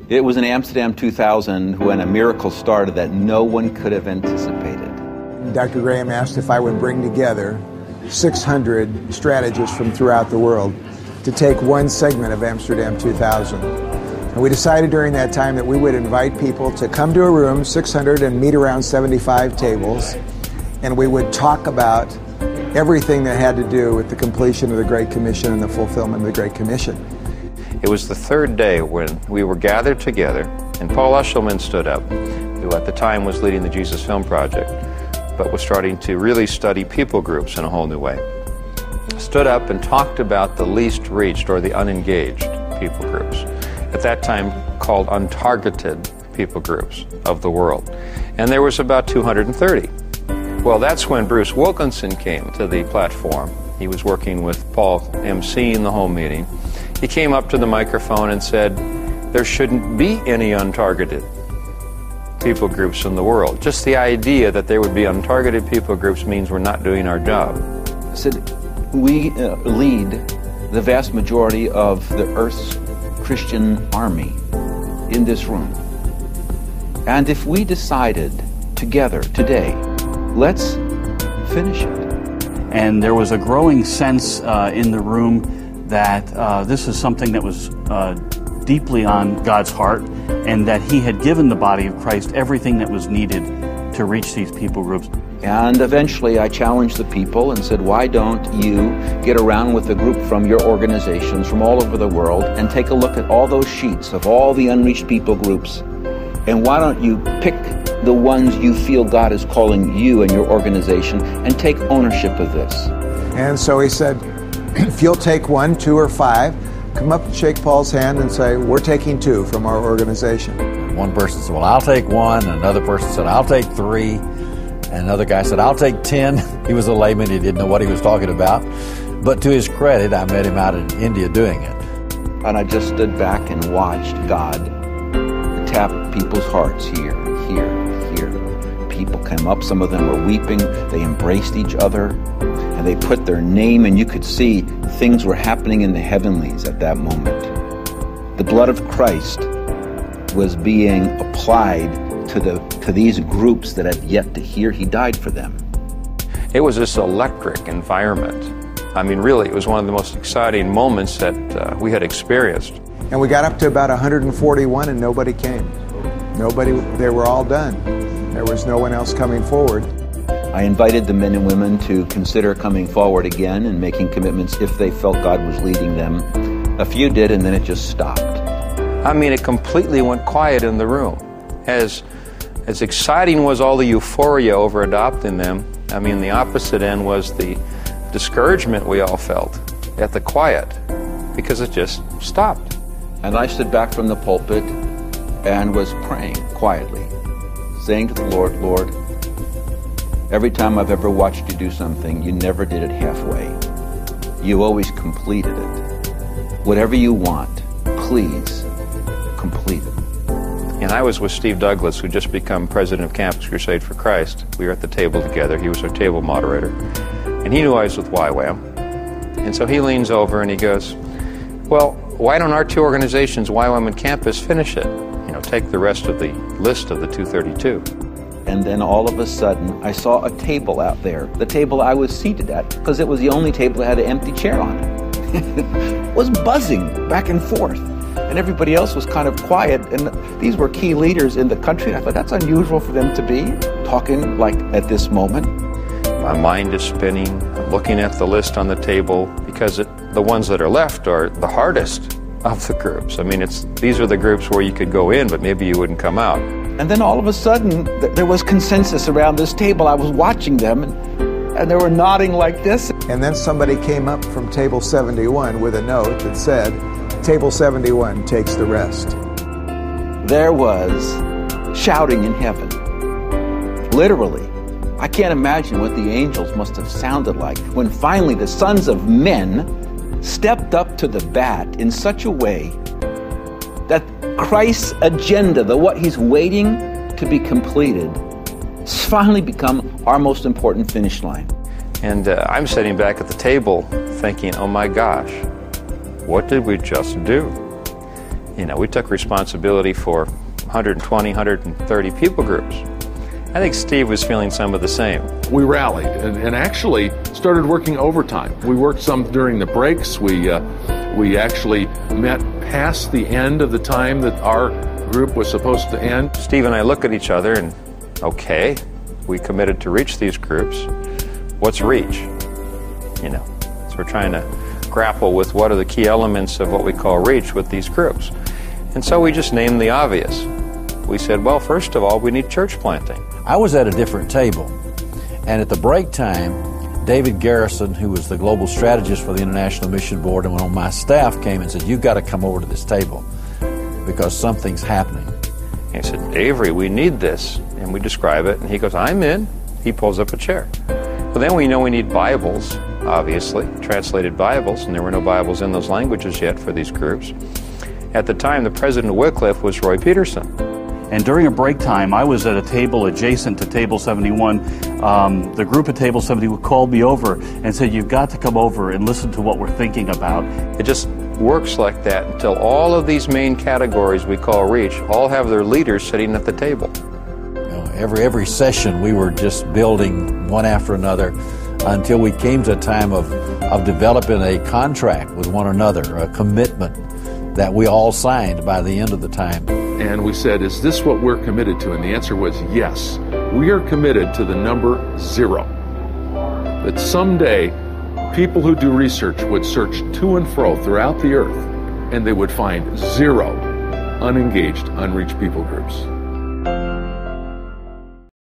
It was in Amsterdam 2000 when a miracle started that no one could have anticipated. Dr. Graham asked if I would bring together 600 strategists from throughout the world to take one segment of Amsterdam 2000. And we decided during that time that we would invite people to come to a room, 600, and meet around 75 tables, and we would talk about everything that had to do with the completion of the Great Commission and the fulfillment of the Great Commission. It was the third day when we were gathered together, and Paul Eshelman stood up, who at the time was leading the Jesus Film Project, but was starting to really study people groups in a whole new way. Stood up and talked about the least reached or the unengaged people groups, at that time called untargeted people groups of the world. And there was about 230. Well, that's when Bruce Wilkinson came to the platform. He was working with Paul emceeing the whole meeting. He came up to the microphone and said, there shouldn't be any untargeted people groups in the world. Just the idea that there would be untargeted people groups means we're not doing our job. I said, we lead the vast majority of the Earth's Christian army in this room. And if we decided together today, let's finish it. And there was a growing sense in the room that this is something that was deeply on God's heart, and that He had given the body of Christ everything that was needed to reach these people groups. And eventually I challenged the people and said, why don't you get around with a group from your organizations from all over the world and take a look at all those sheets of all the unreached people groups, and why don't you pick the ones you feel God is calling you and your organization and take ownership of this. And so he said, if you'll take 1, 2, or 5, come up and shake Paul's hand and say, we're taking 2 from our organization. One person said, well, I'll take 1. Another person said, I'll take 3. And another guy said, I'll take 10. He was a layman. He didn't know what he was talking about. But to his credit, I met him out in India doing it. And I just stood back and watched God tap people's hearts here. People came up. Some of them were weeping. They embraced each other. And they put their name, and you could see things were happening in the heavenlies at that moment. The blood of Christ was being applied to these groups that had yet to hear He died for them. It was this electric environment. I mean, really, it was one of the most exciting moments that we had experienced. And we got up to about 141 and nobody came. They were all done. There was no one else coming forward. I invited the men and women to consider coming forward again and making commitments if they felt God was leading them. A few did, and then it just stopped. I mean, it completely went quiet in the room. As exciting was all the euphoria over adopting them, I mean, the opposite end was the discouragement we all felt at the quiet, because it just stopped. And I stood back from the pulpit and was praying quietly, saying to the Lord, Lord, every time I've ever watched you do something, you never did it halfway. You always completed it. Whatever you want, please complete it. And I was with Steve Douglas, who just become president of Campus Crusade for Christ. We were at the table together. He was our table moderator. And he knew I was with YWAM. And so he leans over and he goes, well, why don't our 2 organizations, YWAM and Campus, finish it? You know, take the rest of the list of the 232. And then all of a sudden, I saw a table out there, the table I was seated at, because it was the only table that had an empty chair on it. It was buzzing back and forth. And everybody else was kind of quiet, and these were key leaders in the country. I thought that's unusual for them to be talking like at this moment. My mind is spinning. I'm looking at the list on the table, because the ones that are left are the hardest of the groups. I mean, these are the groups where you could go in, but maybe you wouldn't come out. And then all of a sudden, there was consensus around this table. I was watching them, and they were nodding like this. And then somebody came up from table 71 with a note that said, Table 71 takes the rest. There was shouting in heaven. Literally. I can't imagine what the angels must have sounded like when finally the sons of men stepped up to the bat in such a way that Christ's agenda, what He's waiting to be completed, has finally become our most important finish line. And I'm sitting back at the table thinking, oh my gosh, what did we just do? we took responsibility for 120, 130 people groups. I think Steve was feeling some of the same. We rallied and actually started working overtime. We worked some during the breaks. We actually met past the end of the time that our group was supposed to end. Steve and I look at each other and, okay, we committed to reach these groups. What's reach? So we're trying to grapple with what are the key elements of what we call reach with these groups. And so we just named the obvious. We said, well, first of all, we need church planting. I was at a different table, and at the break time, David Garrison, who was the global strategist for the International Mission Board and on my staff, came and said, you've got to come over to this table because something's happening. He said, Avery, we need this. And we describe it, and he goes, I'm in. He pulls up a chair. Well, then we know we need Bibles, obviously, translated Bibles, and there were no Bibles in those languages yet for these groups. At the time, the president of Wycliffe was Roy Peterson. And during a break time, I was at a table adjacent to Table 71. The group at Table 71 called me over and said, you've got to come over and listen to what we're thinking about. It just works like that until all of these main categories we call reach all have their leaders sitting at the table. Every session we were just building one after another until we came to a time of developing a contract with one another, a commitment that we all signed by the end of the time. And we said, is this what we're committed to? And the answer was yes. We are committed to the number 0. That someday people who do research would search to and fro throughout the earth and they would find 0 unengaged, unreached people groups.